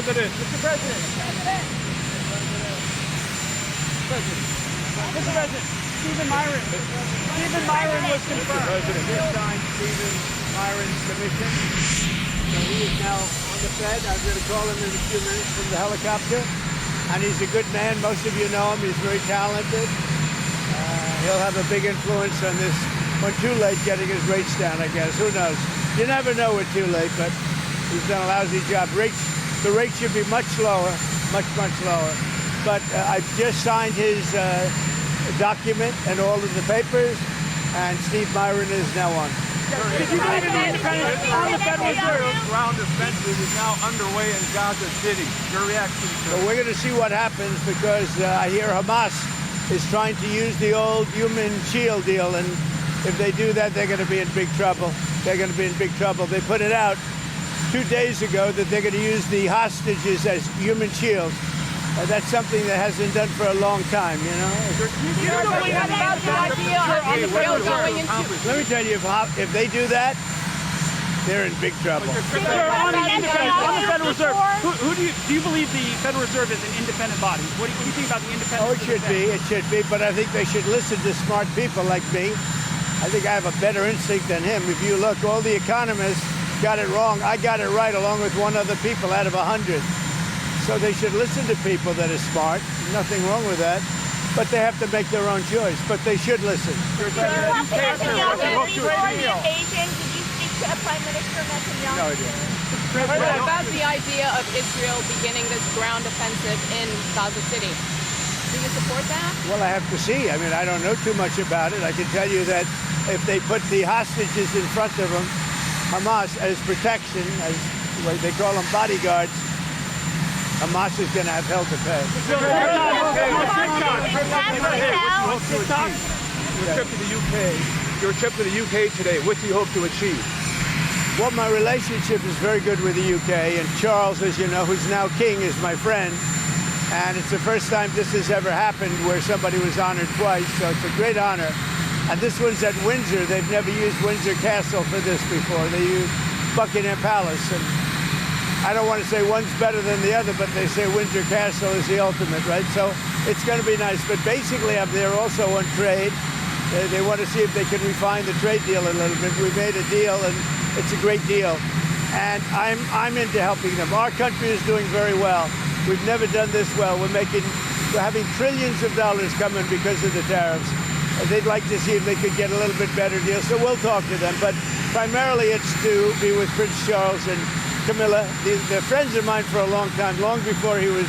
President. Mr. President. Mr. President. Stephen Myron. Stephen Myron was confirmed. President. Just signed Stephen Myron's commission. So he is now on the Fed. I'm going to call him in a few minutes from the helicopter. And he's a good man. Most of you know him. He's very talented. He'll have a big influence on this. When too late, getting his rates down, I guess. Who knows? You never know with too late, but he's done a lousy job. The rate should be much lower, much lower. But I've just signed his document and all of the papers, and Steve Myron is now on. Did you believe in the independence of the Federal Reserve? Ground offensive is now underway in Gaza City. Your reaction to So we're going to see what happens, because I hear Hamas is trying to use the old human shield deal, and if they do that, they're going to be in big trouble. They're going to be in big trouble. They put it out 2 days ago that they're going to use the hostages as human shields. That's something that hasn't done for a long time, you know. Let me tell you, if they do that, they're in big trouble. On the Federal Reserve, do you believe the Federal Reserve is an independent body? What do you think about the independence? Oh, it should be, but I think they should listen to smart people like me. I think I have a better instinct than him. If you look, all the economists got it wrong. I got it right, along with one other people out of 100. So they should listen to people that are smart. Nothing wrong with that. But they have to make their own choice. But they should listen. Prime Minister Netanyahu? No idea. What about the idea of Israel beginning this ground offensive in Gaza City? Do you support that? Well, I have to see. I mean, I don't know too much about it. I can tell you that if they put the hostages in front of them, Hamas, as protection, as what they call them, bodyguards, Hamas is going to have hell to pay. Your trip to the UK today, what do you hope to achieve? Well, my relationship is very good with the UK, and Charles, as you know, who's now king, is my friend. And it's the first time this has ever happened where somebody was honored twice, so it's a great honor. And this one's at Windsor. They've never used Windsor Castle for this before. They used Buckingham Palace. And I don't want to say one's better than the other, but they say Windsor Castle is the ultimate, right? So it's going to be nice. But basically, I'm there also on trade. They want to see if they can refine the trade deal a little bit. We made a deal, and it's a great deal. And I'm into helping them. Our country is doing very well. We've never done this well. We're having trillions of dollars coming because of the tariffs. They'd like to see if they could get a little bit better deal. So we'll talk to them. But primarily it's to be with Prince Charles and Camilla. They're friends of mine for a long time, long before he was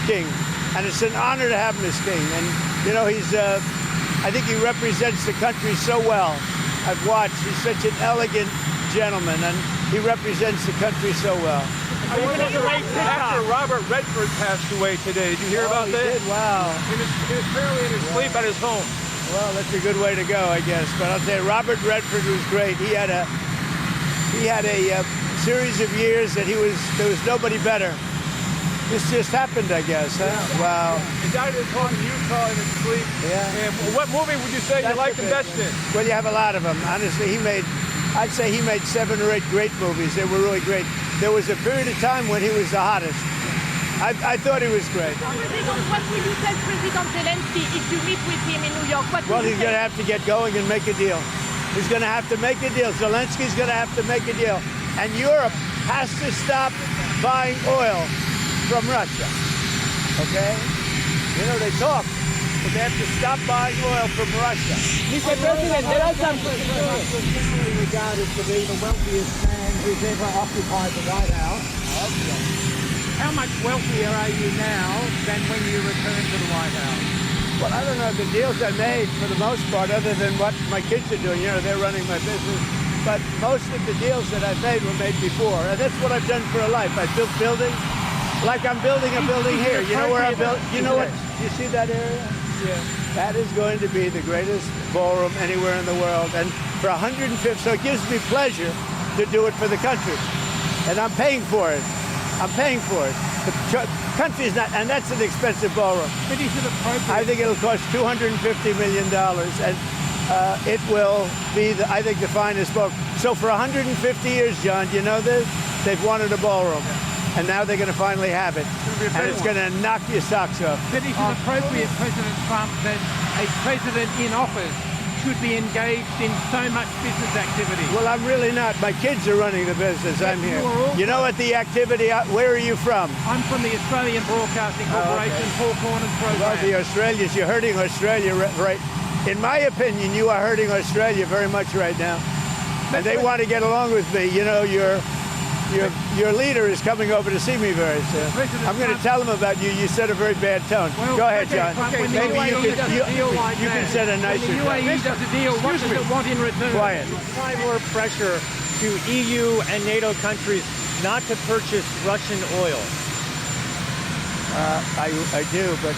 king. And it's an honor to have him as king. And, you know, I think he represents the country so well. I've watched. He's such an elegant gentleman, and he represents the country so well. Actor Robert Redford passed away today. Did you hear about that? Did? Wow. He was apparently in his sleep at his home. Well, that's a good way to go, I guess. But I'll tell you, Robert Redford was great. He had a series of years that there was nobody better. This just happened, I guess, huh? Yeah. Wow. He died at his home in Utah in his sleep. Yeah. And what movie would you say you liked the best in? Well, you have a lot of them. Honestly, I'd say he made 7 or 8 great movies. They were really great. There was a period of time when he was the hottest. I thought he was great. What will you tell President Zelensky if you meet with him in New York? Well, he's going to have to get going and make a deal. He's going to have to make a deal. Zelensky's going to have to make a deal. And Europe has to stop buying oil from Russia. Okay? You know, they talk, but they have to stop buying oil from Russia. Mr. President, there are some... Generally regarded to be the wealthiest man who's ever occupied the White House. How much wealthier are you now than when you returned to the White House? Well, I don't know the deals I made for the most part, other than what my kids are doing. You know, they're running my business. But most of the deals that I've made were made before. And that's what I've done for a life. I built buildings. Like I'm building a building here. You know where I built? You know what? You see that area? Yeah. That is going to be the greatest ballroom anywhere in the world. And for 150, so it gives me pleasure to do it for the country. And I'm paying for it. I'm paying for it. The country's not, and that's an expensive ballroom. But is it appropriate? I think it'll cost $250 million, and it will be, I think, the finest ballroom. So for 150 years, John, you know this? They've wanted a ballroom. and now they're going to finally have it, and it's going to knock your socks off. But is it appropriate, President Trump, that a president in office should be engaged in so much business activity? Well, I'm really not. My kids are running the business. I'm here. You know what the activity? Where are you from? I'm from the Australian Broadcasting Corporation, Paul Corners program. Well, the Australians. You're hurting Australia, right? In my opinion, you are hurting Australia very much right now, and they want to get along with me. You know, your leader is coming over to see me very soon. I'm going to tell him about you. You set a very bad tone. Well, Go ahead, John. When the Maybe UAE does a deal like you can set a nicer when the UAE does a deal, what does it want in return? Quiet. Apply more pressure to EU and NATO countries not to purchase Russian oil. I do, but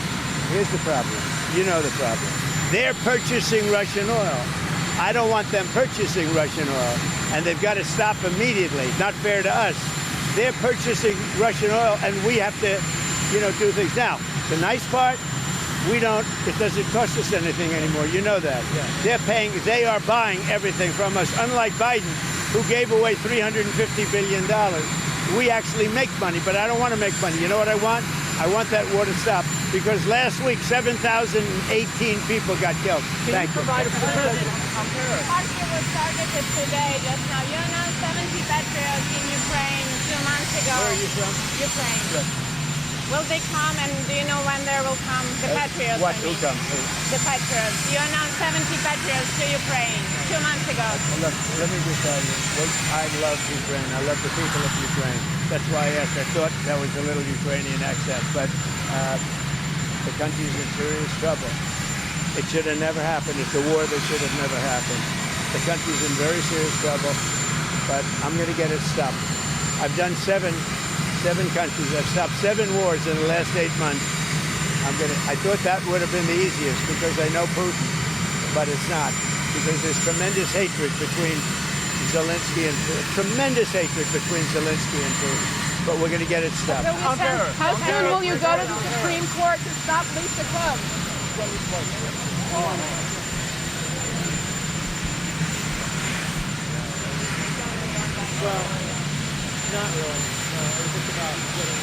here's the problem. You know the problem. They're purchasing Russian oil. I don't want them purchasing Russian oil, and they've got to stop immediately. Not fair to us. They're purchasing Russian oil, and we have to, do things. Now, the nice part, it doesn't cost us anything anymore. You know that. Yeah. They are buying everything from us, unlike Biden, who gave away $350 billion. We actually make money, but I don't want to make money. You know what I want? I want that war to stop, because last week, 7,018 people got killed. Thank you. Party was targeted today, just now. You know, 70 patriots in Ukraine 2 months ago. Where are you from? Ukraine. Yes. Will they come, and do you know when there will come? The patriots. What? I Who mean. comes? The patriots. You announced 70 patriots to Ukraine 2 months ago. Well, look, let me just tell you, I love Ukraine. I love the people of Ukraine. That's why I asked. I thought that was a little Ukrainian accent, but the country's in serious trouble. It should have never happened. It's a war that should have never happened. The country's in very serious trouble, but I'm going to get it stopped. I've done seven countries. I've stopped 7 wars in the last 8 months. I thought that would have been the easiest because I know Putin, but it's not, because there's tremendous hatred between Zelensky and Putin. But we're going to get it stopped. How soon will you go to the Supreme Court to stop Lisa Club? Well, not really. No, it was just about getting